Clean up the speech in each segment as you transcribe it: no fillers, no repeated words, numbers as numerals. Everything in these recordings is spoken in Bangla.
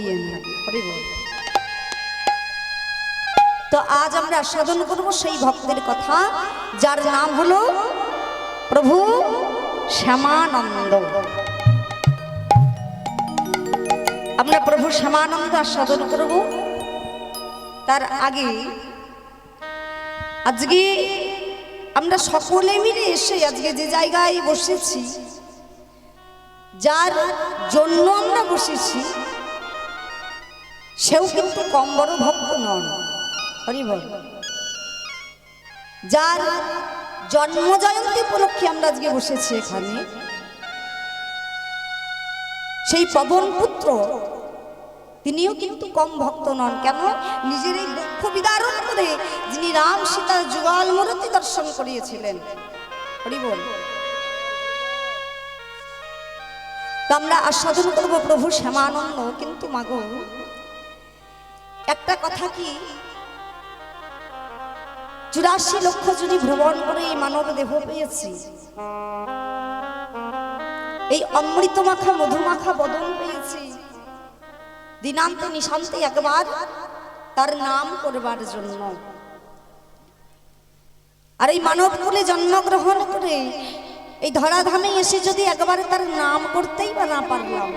বলিয়ে না। হরি বল। তো আজ আমরা আস্বাদন করব সেই ভক্তের কথা যার নাম হলো প্রভু শ্যামানন্দ। আমরা প্রভু শ্যামানন্দ আস্বাদন করব। তার আগে আজকে আমরা সকলে মিলে এসে আজকে যে জায়গায় বসেছি, যার জন্য আমরা বসেছি, সেও কিন্তু কম বড় ভক্ত নন। হরি বল। যার জন্ম জয়ন্তী উপলক্ষে আমরা আজকে বসেছি এখানে, সেই পবন পুত্র তিনিও কিন্তু কম ভক্ত নন। কেন? নিজের এই দুঃখ বিদারণ করে যিনি রাম সীতার যুগল মূর্তি দর্শন করিয়েছিলেন। হরি বল। তো আমরা আস্বাদন করবো প্রভু শ্যামানন্দ। কিন্তু মাগো, একটা কথা কি, 84 লক্ষ জুড়ি ভ্রমণ করে এই মানব দেহ পেয়েছি, এই অমৃত মাখা মধুমাখা বদন পেয়েছি দিনান্তে নিশান্তে একবার তার নাম করবার জন্য। আর এই মানব কুলে জন্মগ্রহণ করে এই ধরাধামে এসে যদি একবার তার নাম করতেই বা না পারলাম,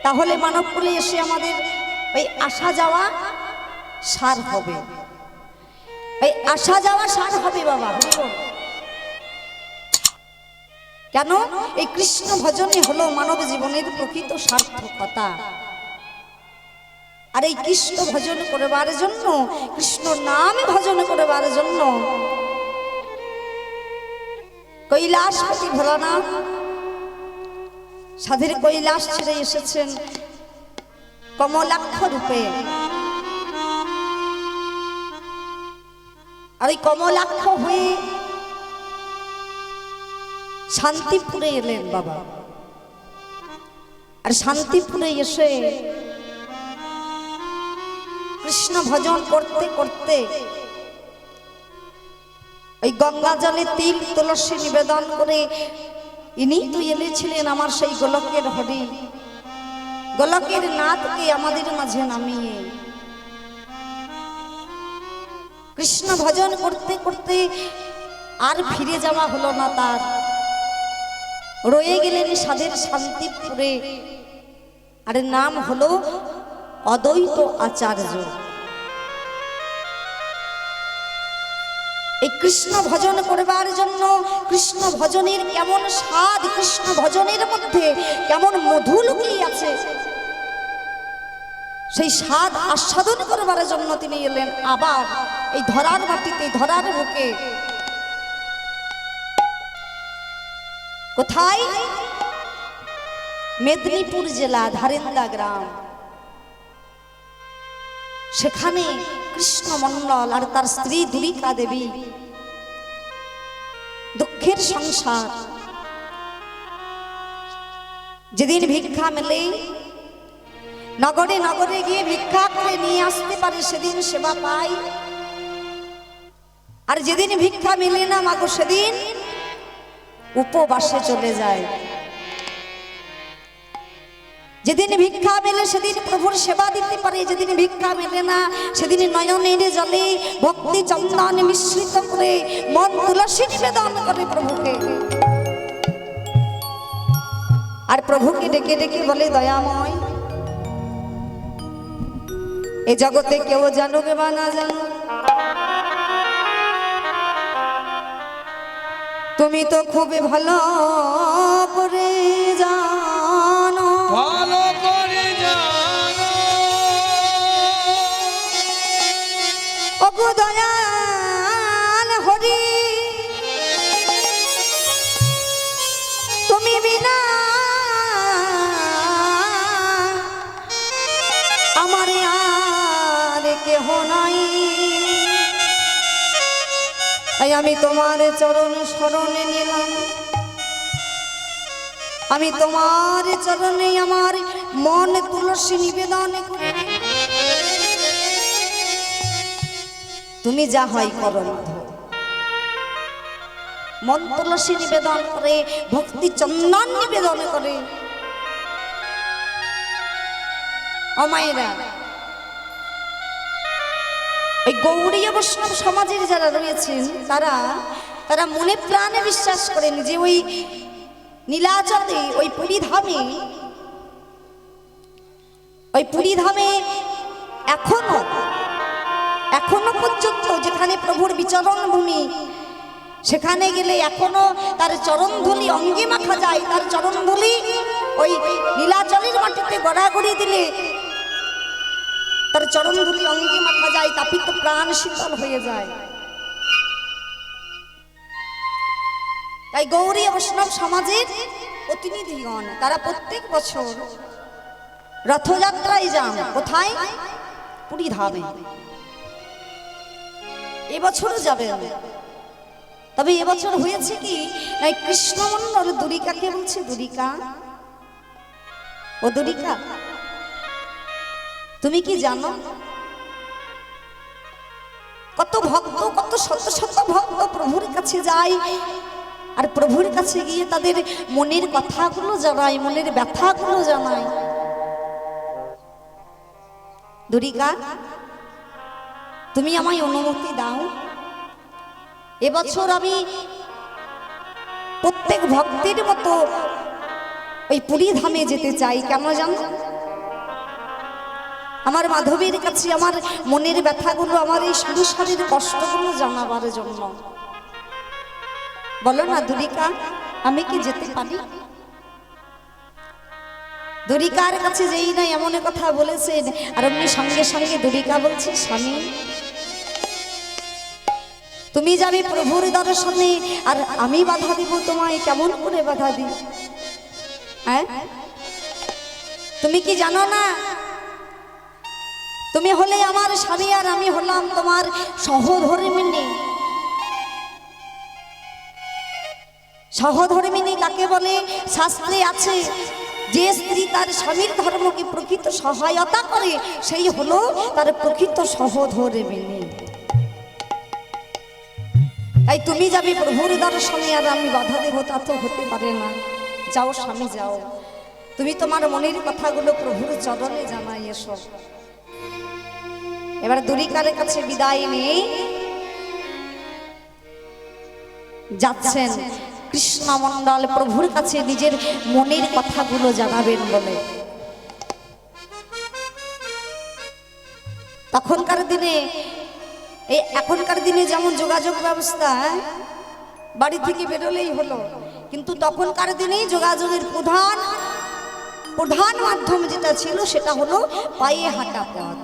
তাহলে মানব কুলে এসে আমাদের ওই আসা যাওয়া সার হবে। এই আসা যাওয়া সার হবে বাবা। কেন? এই কৃষ্ণ ভজনে হলো মানব জীবনের প্রকৃত সার্থকতা। আর এই কৃষ্ণ ভজন করবার জন্য, কৃষ্ণ নাম ভজন করবার জন্য কৈলাসপতি ভোলানাথ সাধের কৈলাস ছেড়ে এসেছেন কমলাক্ষ রূপে। আর এই কমলাক্ষ হয়ে শান্তিপুরে এলেন বাবা। আর শান্তিপুরে এসে কৃষ্ণ ভজন করতে করতে ওই গঙ্গা জলে তিল তুলসী নিবেদন করে ইনি তো এলেছিলেন আমার সেই গোলকের হরি, গোলকের নাথকে আমাদের মাঝে নামিয়ে। কৃষ্ণ ভজন করতে করতে আর ফিরে যাওয়া হলো না তার, রয়ে গেলেন সাধের শান্তিপুরে। আর নাম হলো অদ্বৈত আচার্য। এই কৃষ্ণ ভজন করবার জন্য, কৃষ্ণ ভজনের কেমন স্বাদ, কৃষ্ণ ভজনের মধ্যে কেমন মধু লুকিয়ে আছে, সেই স্বাদ আস্বাদন করবার জন্য তিনি এলেন আবার এই ধরার মাটিতে, ধরার বুকে। কোথায়? মেদিনীপুর জেলা ধারেন্দা গ্রাম। সেখানে কৃষ্ণ মণ্ডল আর তার স্ত্রী দুলিকা দেবী দুঃখের সংসার। যেদিন ভিক্ষা মেলে, নগরে নগরে গিয়ে ভিক্ষা করে নিয়ে আসতে পারে, সেদিন সেবা পায়। আর যেদিন ভিক্ষা মেলে না মাগো, সেদিন উপবাসে চলে যায়। যেদিন ভিক্ষা মেলে সেদিন প্রভুর সেবা দিতে পারে, যেদিন ভিক্ষা মেলে না সেদিন নয়নের জলে ভক্তি চন্দন মিশ্রিত করে মন তুলসী নিবেদন করে প্রভুকে। আর প্রভুকে ডেকে ডেকে বলে, দয়াময়, এ জগতে কেউ জানুক বা না জানুক, তুমি তো খুবই ভালো করে জানো, ভালো করে জানো, ওগো দয়াল হরি, তুমি বিনা আমার আর কেহ নাই। তাই আমি তোমার চরণ শরণে নিলাম, আমি তোমার চরণে আমার মন তুলসী নিবেদন করি। তুমি যা হয় করো, মন তুলসী নিবেদন করে, ভক্তি চন্দন নিবেদন করে অমায়েরা, ওই গৌড়ীয় বৈষ্ণব সমাজের যারা রয়েছেন তারা তারা মনে প্রাণে বিশ্বাস করেন যে ওই নীলাচলে ওই পুরী ধামে এখনো পর্যন্ত যেখানে প্রভুর বিচরণ ভূমি, সেখানে গেলে এখনো তার চরণধুলি অঙ্গে মাখা যায়। তার চরণধুলি ওই নীলাচলের মাটিতে গড়াগড়ি দিলে তার চরণধুলি অঙ্গে মাখা যায়, তাপিত প্রাণ শীতল হয়ে যায়। তাই গৌরী বৈষ্ণব সমাজের প্রতিনিধিগণ তারা প্রত্যেক বছর রথযাত্রায় যান। কোথায়? পুরী ধামে। এবছরও যাবেন। তবে এবছর হয়েছে কি, কৃষ্ণমন্ডল দুরিকাকে বলছে, দুরিকা, ও দুরিকা, তুমি কি জানো কত ভক্ত, কত শত শত ভক্ত প্রভুর কাছে যায়, আর প্রভুর কাছে গিয়ে তাদের মনের কথাগুলো জানায়, মনের ব্যথাগুলো জানায়। দুরিকা, তুমি আমায় অনুমতি দাও, এবছর আমি প্রত্যেক ভক্তের মতো ওই পুরী ধামে যেতে চাই। কেন জানো? আমার মাধবীর কাছে আমার মনের ব্যথাগুলো, আমার এই সংসারের কষ্টগুলো জানাবার জন্য। বলো না দুরিকা, আমি কি যেতে পারি? দুরিকার কাছে যেই না এমন কথা বলেছেন, আর অমনি সঙ্গে সঙ্গে দুরিকা বলছে, স্বামী তুমি যাবে প্রভুর দর্শনে, আর আমি বাধা দিব তোমায়? কেমন করে বাধা দিই? হ্যাঁ, তুমি কি জানো না তুমি হলে আমার স্বামী আর আমি হলাম তোমার সহধর্মিণী। সহধর্মিণী কাকে বলে? শাস্ত্রে আছে, যে স্ত্রী তার স্বামীর ধর্মকে প্রকৃত সহায়তা করে সেই হলো তার প্রকৃত সহধর্মিণী। তাই তুমি যাবে প্রভুর দর্শনে, আর আমি বাধা দেব তা তো হতে পারে না। যাও স্বামী, যাও, তুমি তোমার মনের কথাগুলো প্রভুর চরণে জানাই এসো। এবার দুরিকার কাছে বিদায় নিয়ে যাচ্ছেন কৃষ্ণমন্ডল প্রভুর কাছে নিজের মনের কথাগুলো জানাবেন বলে। তখনকার দিনে, এখনকার দিনে যেমন যোগাযোগ ব্যবস্থা, বাড়ি থেকে বেরোলেই হলো, কিন্তু তখনকার দিনে যোগাযোগের প্রধান মাধ্যম যেটা ছিল সেটা হলো পায়ে হাঁটা পথ।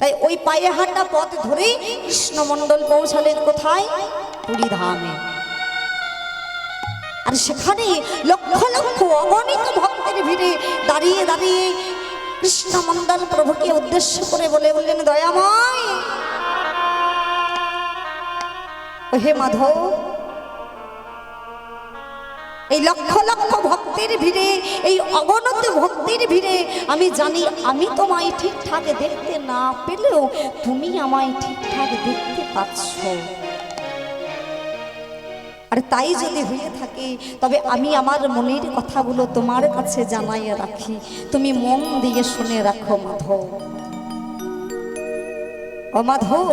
তাই ওই পায়ে হাঁটা পথ ধরে কৃষ্ণমন্ডল পৌঁছালেন কোথায়? পুরী ধামে। আর সেখানে লক্ষ লক্ষ অগণিত ভক্তের ভিড়ে দাঁড়িয়ে দাঁড়িয়ে কৃষ্ণমন্ডল প্রভুকে উদ্দেশ্য করে বললেন, দয়াময়, হে মাধব, এই লক্ষ লক্ষ ভক্তের ভিড়ে, এই অগণিত ভক্তের ভিড়ে আমি জানি আমি তোমায় ঠিকঠাক দেখতে না পেলেও তুমি আমায় ঠিকঠাক দেখতে পাচ্ছ। আর তাই যদি হয়ে থাকে তবে আমি আমার মনের কথাগুলো তোমার কাছে জানাইয়া রাখি, তুমি মন দিয়ে শুনে রাখো মাধব। ও মাধব,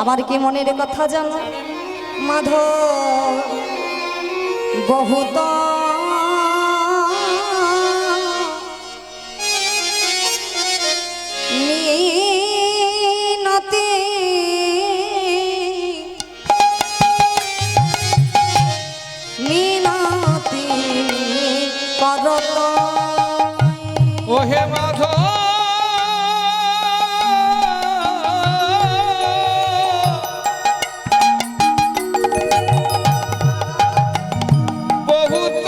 আমার কি মনের কথা জানো? মাধব বহুত মিনতি মিনতি করত, ও হে মাধব, বহুত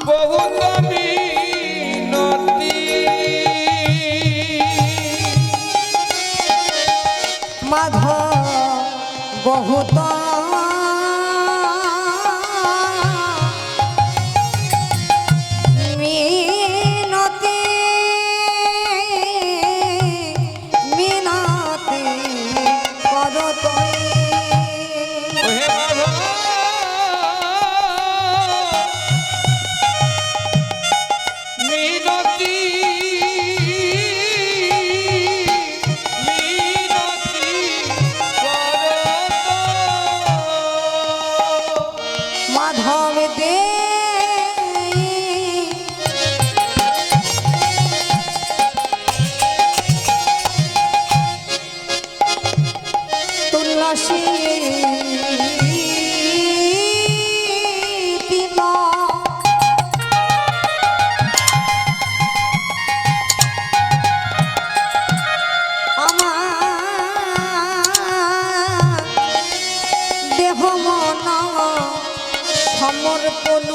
বহুত মিনতি, মাধব বহুত মিনতি মিনতি করত, ও হে মাধব, রসি দিল আমার দেহ মন সমর্পণ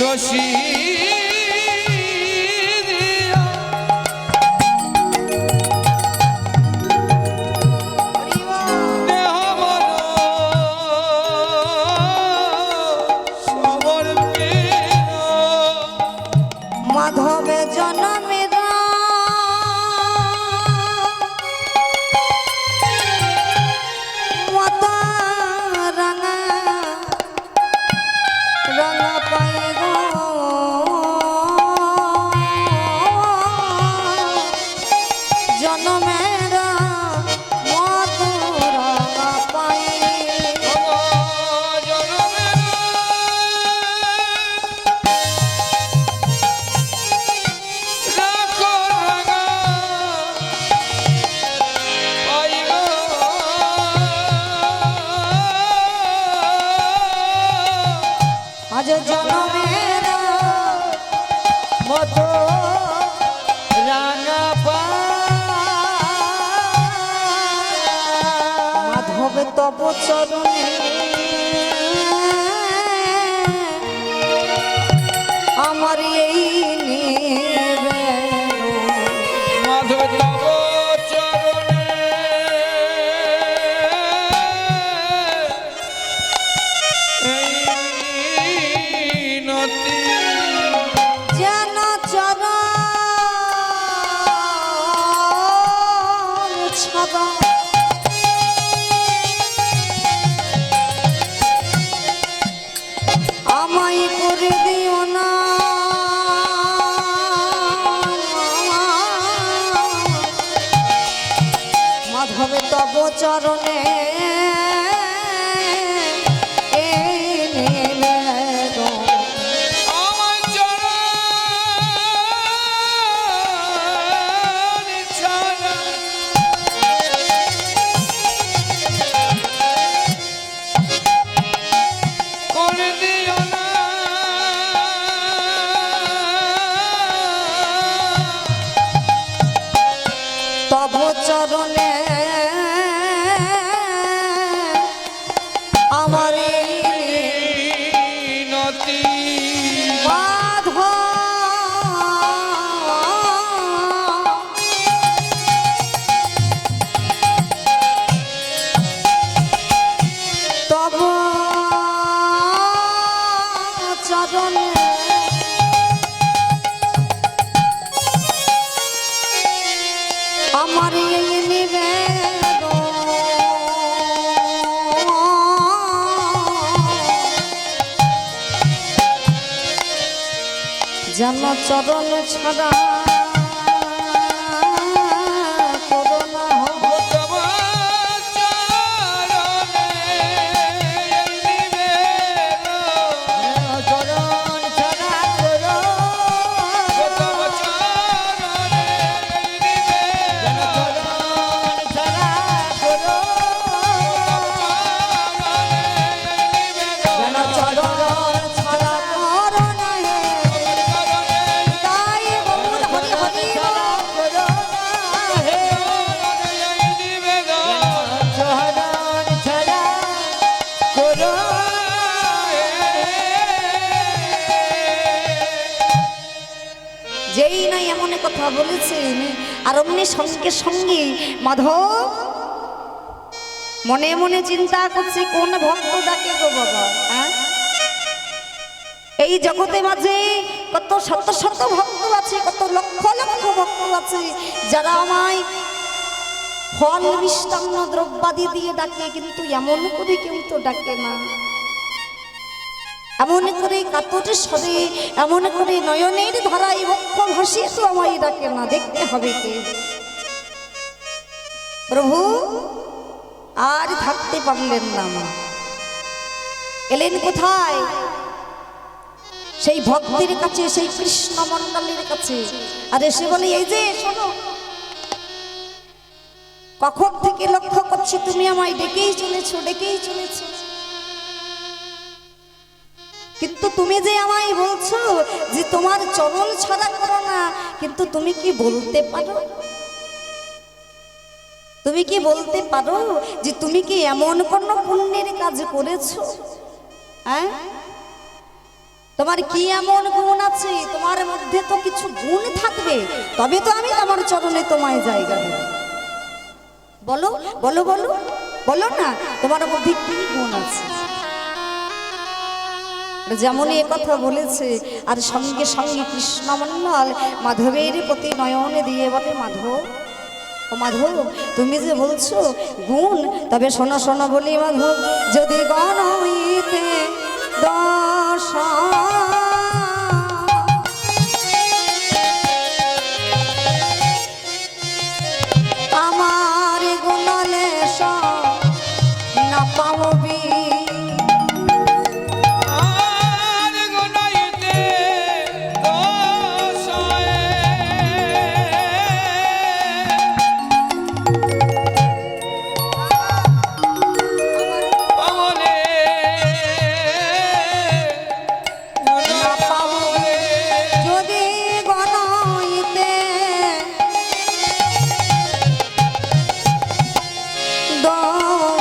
রশি দিয়া দেহ মন সমর্পিত মাধবে জনমের মতা রাঙা রাঙা পায়ে গো জনমের মত রাঙা পায়ে আজ জনমের মতো রাঙা পা মাধব তব চরণে আমার এই নিবেদন মাধব তব চরণে এই নতি যেন চরণ ছদা আমায় করে দিও না মাধবে তব চরণে এই নিবেদন আমার চরণ ছাড়া করে দিও না তব চরণে আমার এই নতি মাধব তব চরণে আমার এই নিবেদন যেন চরণ ছাড়া করোনা হোক তব চরণে নিবেদন চরণ ছাড়া করো তব চরণে নিবেদন চরণ ছাড়া করো যেন চরণ ছাড়া করোনা তাই বলুন হরি হরি করো হে চরণ ছাড়া করো যেই নাই এমন কথা বলেছেন আর অমনি সঙ্গে সঙ্গে মাধব মনে মনে চিন্তা করছে কোন ভক্ত ডাকে গো বাবা হ্যাঁ? এই জগতে মাঝে কত শত শত ভক্ত আছে, কত লক্ষ লক্ষ ভক্ত আছে যারা আমায় ফল মিষ্টান্ন দ্রব্যাদি দিয়ে ডাকে, কিন্তু এমন করে কেউ তো ডাকে না। এমন করে কাতরে স্বরে, এমন করে নয়নের ধারায় বক্ষ ভাসিয়ে তো আমায় ডাকে না। দেখতে হবে কে। প্রভু আর থাকতে পারলেন না মা, এলেন কোথায়? সেই ভক্তের কাছে, সেই কৃষ্ণ মণ্ডলের কাছে। আর এসে বলে, এই যে শোনো, কখন থেকে লক্ষ্য করছি তুমি আমায় ডেকেই চলেছো, ডেকেই চলেছো, কিন্তু তুমি যে আমায় বলছো যে তোমার চরণ ছাড়া করো না, কিন্তু তুমি কি বলতে পারো, তুমি কি বলতে পারো যে তুমি কি এমন কোন পুণ্যের কাজ করেছো? হ্যাঁ, তোমার কি এমন গুণ আছে? তোমার মধ্যে তো কিছু গুণ থাকবে, তবে তো আমি আমার চরণে তোমায় জায়গা দেব। বলো বলো বলো বলো না, তোমার মধ্যে কি গুণ আছে? যেমনই কথা বলেছে, আর সঙ্গে সঙ্গে কৃষ্ণমন্ডল মাধবের প্রতি নয়ন দিয়ে বলে, মাধব, ও মাধব, তুমি যে বলছো গুণ, তবে শোনো শোনো বলি মাধব, যদি গণ হইতে দশ আমার গুণলেশ না পাবি, আর গুনাইতে দোষ হয়। পাবনে না পাবো যদি গণইতে দোষ,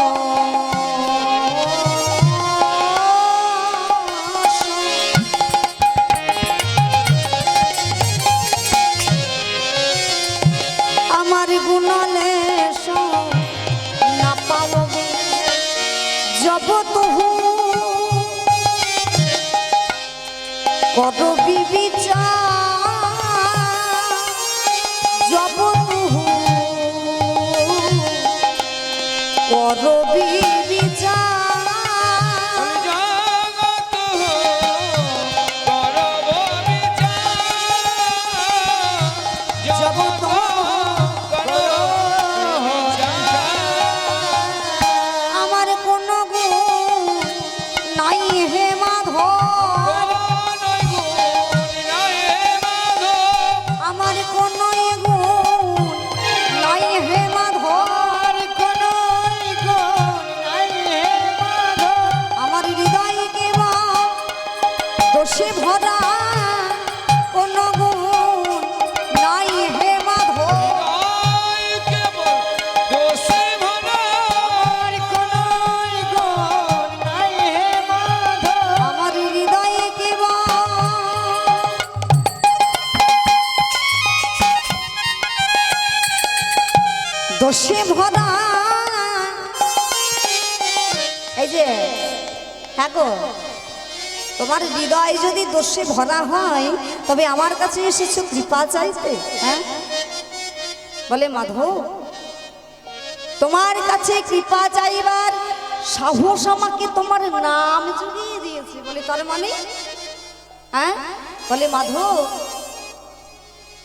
আমার গুণলেশ না পাবো জব তুহু করবি বিচার, জব তুহু করবি বিচার, জগত করব বিচার, জগত করব বিচার। আমার কোনো গুণ নাই হে মাধব, কোনই গুণ নাই মাধব, আমার কোনো গুণ নাই হে মাধব, কোনই গুণ নাই মাধব। আমার হৃদয় কেবল দোষে ভরা, কোনো গুণ নাই হে মাধব, হৃদয় কেবল দোষে ভরা, কোনই গুণ নাই মাধব। আমার হৃদয় কেবল দোষে ভরা। এই যে হ্যাঁ গো, তোমার হৃদয় যদি দোষে ভরা হয়, তবে আমার কাছে এসেছো কৃপা চাইতে? হ্যাঁ, বলে মাধব, তোমার কাছে কৃপা চাইবার সাহস আমাকে তোমার নাম জুড়িয়ে দিয়েছে। বলে তার মানে? হ্যাঁ, বলে মাধব,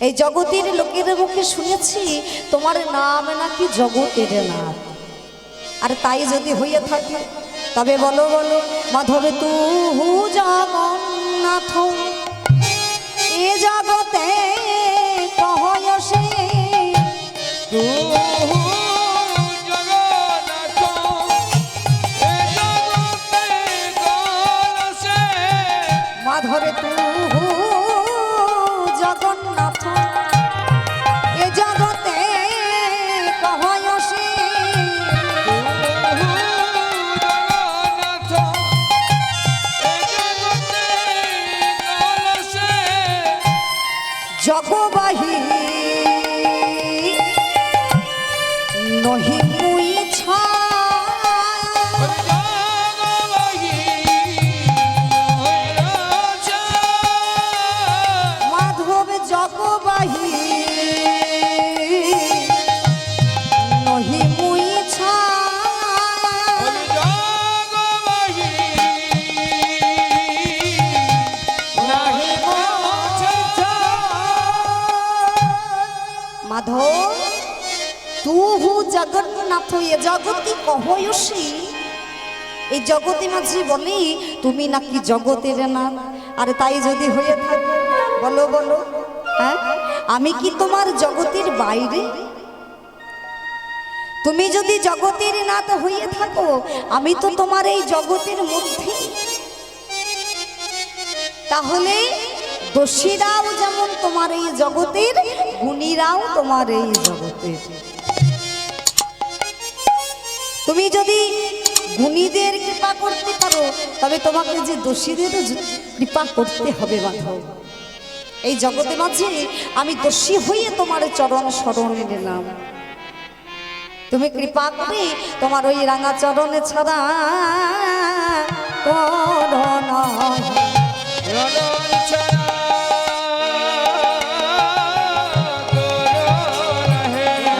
এই জগতের লোকের মুখে শুনেছি তোমার নাম নাকি জগতের নাথ, আর তাই যদি হইয়া থাকে তবে বলো বলো মাধব, তুহু জগন্নাথ এ জগতে কহয়সে, তুহু জগন্নাথ এ জগতে কলসে, মাধবে তুহু জগন্নাথ এ জগতে কহয়সে, জগন্নাথ এ জগতে কলসে, জগবাহী নহি মুই ছায়, জগবাহী হইরাছে, মাধব জগবাহী নহি মুই ছায়, জগবাহী নাহি মোছে। মাধব তুহু জগন্নাথ এ জগতি কহয়সী, এই জগতে মাঝে বলি তুমি নাকি জগতের না। আর তাই যদি হয়ে থাকে বলো বলো, হ্যাঁ আমি কি তোমার জগতের বাইরে? তুমি যদি জগতের নাথ হয়ে থাকো আমি তো তোমার এই জগতের মধ্যে। তাহলে দোষীরাও যেমন তোমার এই জগতের, গুণীরাও তোমার এই জগতের। তুমি যদি গুণীদের কৃপা করতে পারো তবে তোমাকে যে দোষীদেরও কৃপা করতে হবে মাধব। এই জগতে মাঝে আমি দোষী হয়ে তোমার চরণ শরণে নিলাম, তুমি কৃপা করে তোমার ওই রাঙা চরণে ছাড়া করো না।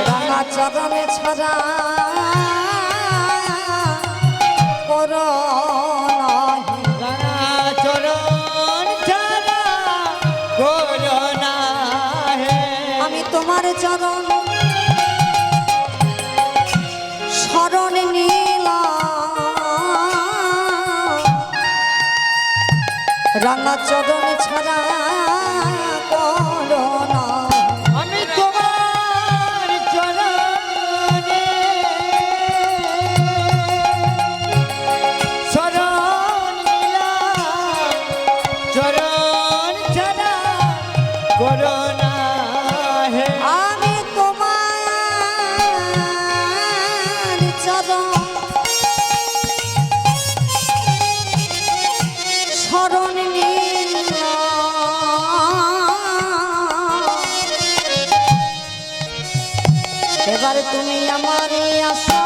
রাঙা চরণে ছাড়া করো না। আমি তোমার চরণ শরণ নিলাম, রাঙা চরণ ছাড়া করো না। আমি তোমার চরণে শরণ নিলাম, চরণ ছাড়া করো না হে। আমি তোমার চরণ শরণ নিলাম, এবার তুমি আমার আশা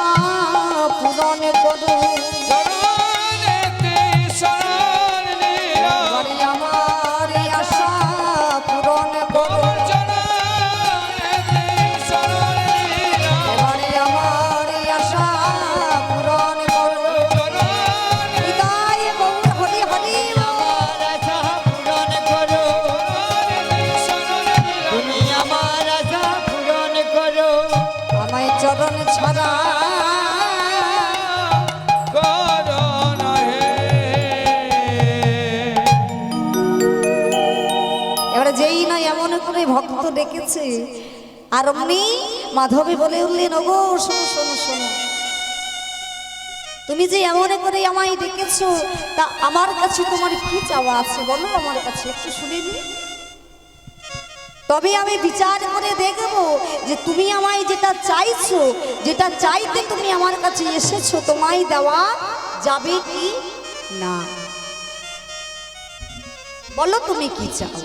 পূরণ করো। চরণেতে শরণ নিলাম, এবারে আমার আশা পূরণ করো। চরণেতে শরণ নিলাম, এবারে আমার আশা পূরণ করো। চরণেতে বিদায় গৌর হরি হরি আমার আশা পূরণ করো। শরণ নিলাম, তুমি আমার আশা পূরণ করো। আমায় চরণ ছাড়া করো না হে। এবারে যেই নয় এমন করে ভক্ত ডেকেছে আর অমনি মাধবী বলে উঠলেন, ওগো শোনো শোনো শোনো, তুমি যে এমন করে আমায় ডেকেছো তা আমার কাছে তোমার কি চাওয়া আছে বলো, আমার কাছে একটু শুনে নি, তবে আমি বিচার করে দেখব যে তুমি আমায় যেটা চাইছো, যেটা চাইতে তুমি আমার কাছে এসেছো তোমায় দেওয়া যাবে কি না। বলো তুমি কি চাও।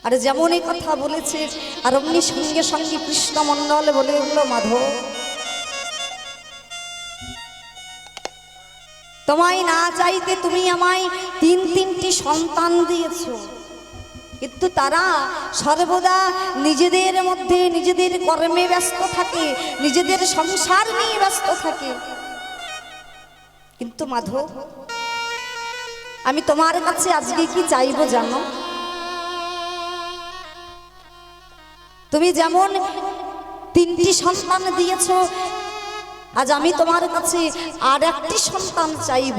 আর যেমন এই কথা বলেছে আর অমনি সঙ্গে সঙ্গে কৃষ্ণ মণ্ডল বলে উঠল, মাধব তোমায় না চাইতে তুমি আমায় তিনটি সন্তান দিয়েছো, কিন্তু তারা সর্বদা নিজেদের মধ্যে নিজেদের কর্মে ব্যস্ত থাকে, নিজেদের সংসার নিয়ে ব্যস্ত থাকে। কিন্তু মাধব আমি তোমার কাছে আজকে কি চাইবো জানো, তুমি যেমন তিনটি সন্তান দিয়েছো আজ আমি তোমার কাছে আর একটি সন্তান চাইব।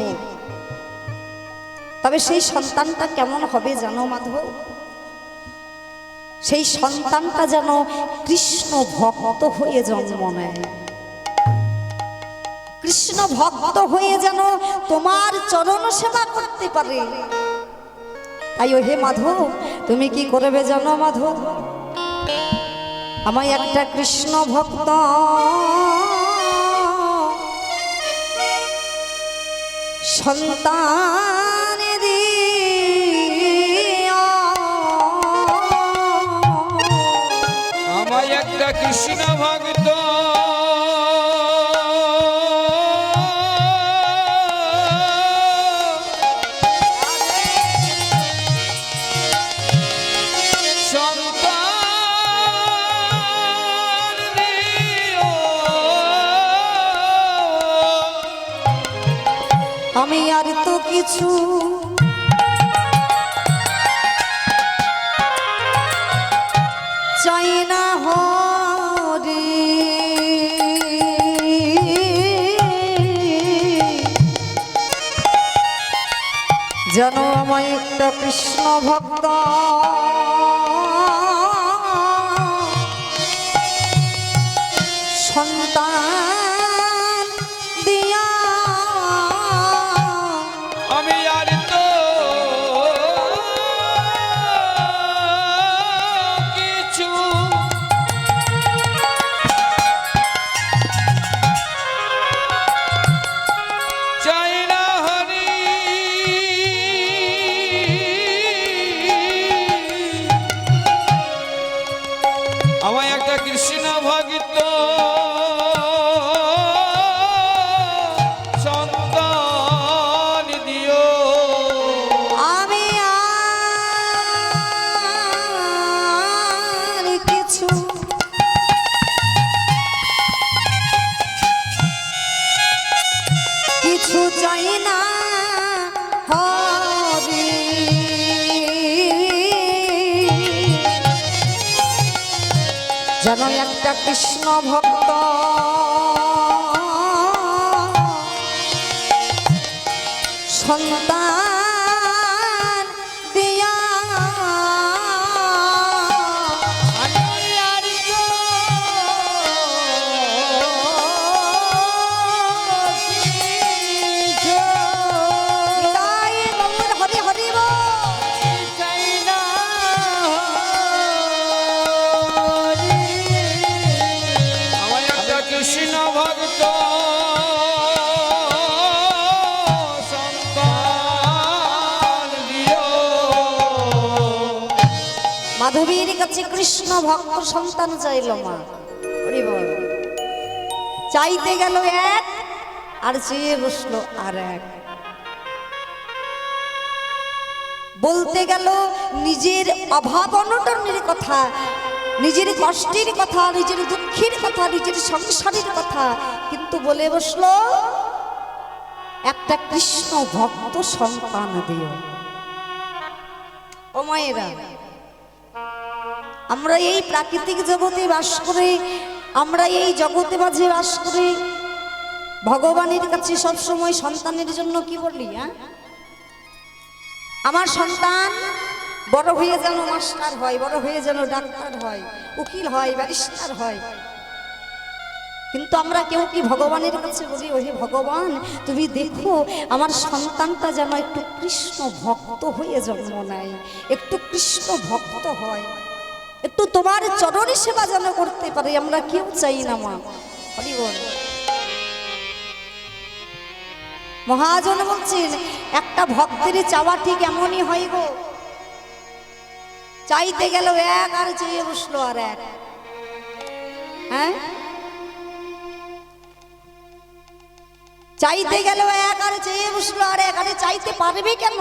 তবে সেই সন্তানটা কেমন হবে জানো মাধব, সেই সন্তানটা যেন কৃষ্ণ ভক্ত হয়ে জন্ম নেয়, কৃষ্ণ ভক্ত হয়ে যেন তোমার চরণ সেবা করতে পারে। তাই ও হে মাধব তুমি কি করবে জানো মাধব, আমায় একটা কৃষ্ণ ভক্ত সন্তান দিও, আমায় একটা কৃষ্ণ ভক্ত সন্তান দিও। আমি আর তো কিছু চাই না হরি, যেন আমায় একটা কৃষ্ণ ভক্ত সন্তান দিয়া আমি আর তো কিছু চাই না হরি আমায় একটা কৃষ্ণ ভক্ত সন্তান দিও আমি আর কিছু কিছু চাই না হরি যেন একটা কৃষ্ণ ভক্ত সন্তান দিয়া নিতাই গৌর হরি হরি বল। আমায় একটা কৃষ্ণ ভক্ত সন্তান দিও মাধবীর কাছে কৃষ্ণ ভক্ত সন্তান চাইল মা হরি বল। চাইতে গেল এক আর চেয়ে বসলো আর এক। বলতে গেল নিজের অভাব অনটনের কথা, নিজের কষ্টের কথা, নিজের দুঃখের কথা, নিজের সংসারের কথা, কিন্তু বলে বসলো একটা কৃষ্ণ ভক্ত সন্তান দিও। ও মায়েরা, আমরা এই প্রাকৃতিক জগতে বাস করে, আমরা এই জগতে মাঝে বাস করে ভগবানের কাছে সবসময় সন্তানের জন্য কি বলি? আমার সন্তান বড় হয়ে যেন মাস্টার হয়, বড় হয়ে যেন ডাক্তার হয়, উকিল হয়, ব্যারিস্টার হয়। কিন্তু আমরা কেউ কি ভগবানের কাছে বলি, ওহে ভগবান তুমি দেখো আমার সন্তানটা যেন একটু কৃষ্ণ ভক্ত হয়ে জন্ম নেয়, একটু কৃষ্ণ ভক্ত হয়, একটু তোমার চরণে সেবা যেন করতে পারে। আমরা কেউ চাই না মা হরি বল। মহাজন বলছেন একটা ভক্তের চাওয়া ঠিক এমনই হয় গো। চাইতে গেল এক আর চেয়ে বসলো আর এক। হ্যাঁ, চাইতে গেল এক আর চেয়ে বসলো আর এক। আরে চাইতে পারবে কেন?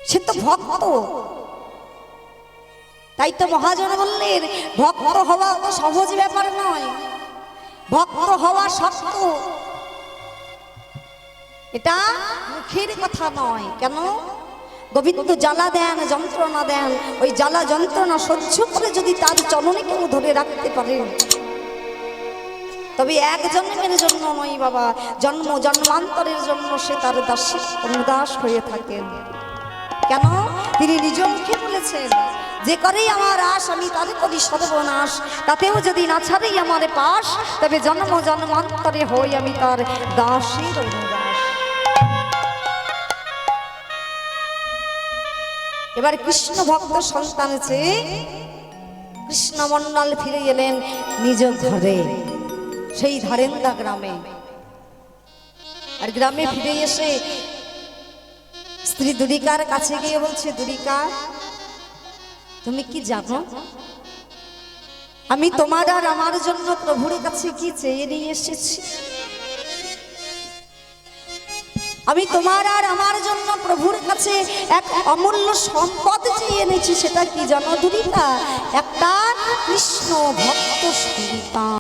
সে তো ভক্ত। তাই তো মহাজন বললেন ভক্ত হওয়া তো সহজ ব্যাপার নয়, ভক্ত হওয়া শক্ত, এটা মুখের কথা নয়। কেন? গোবিন্দ জ্বালা দেন, যন্ত্রণা দেন, ওই জ্বালা যন্ত্রণা সহ্য করে যদি তার চরণে কেউ ধরে রাখতে পারেন, তবে এক জন্মের জন্য নয় বাবা, জন্ম জন্মান্তরের জন্য সে তার দাসের অনুদাস হয়ে থাকেন। কেন? তিনি নিজ মুখে বলেছেন যে করেই আমার আশ আমি তার করি সর্বনাশ, তাতেও যদি না ছাড়েই আমার পাশ, তবে জন্ম জন্মান্তরে হই আমি তার দাসের অনুদাস। এবার কৃষ্ণ ভক্ত সন্তান চেয়ে কৃষ্ণ মণ্ডল ফিরে এলেন নিজ ঘরে, সেই ধারেন্দা গ্রামে। আর গ্রামে ফিরে এসে স্ত্রী দুরিকার কাছে গিয়ে বলছে, দুরিকা তুমি কি জানো আমি তোমার আর আমার জন্য প্রভুর কাছে কি চেয়ে নিয়ে এসেছি? আমি তোমার আর আমার জন্য প্রভুর কাছে এক অমূল্য সম্পদ চেয়ে এনেছি। সেটা কি জানো দুরিকা? একটা কৃষ্ণ ভক্ত সন্তান।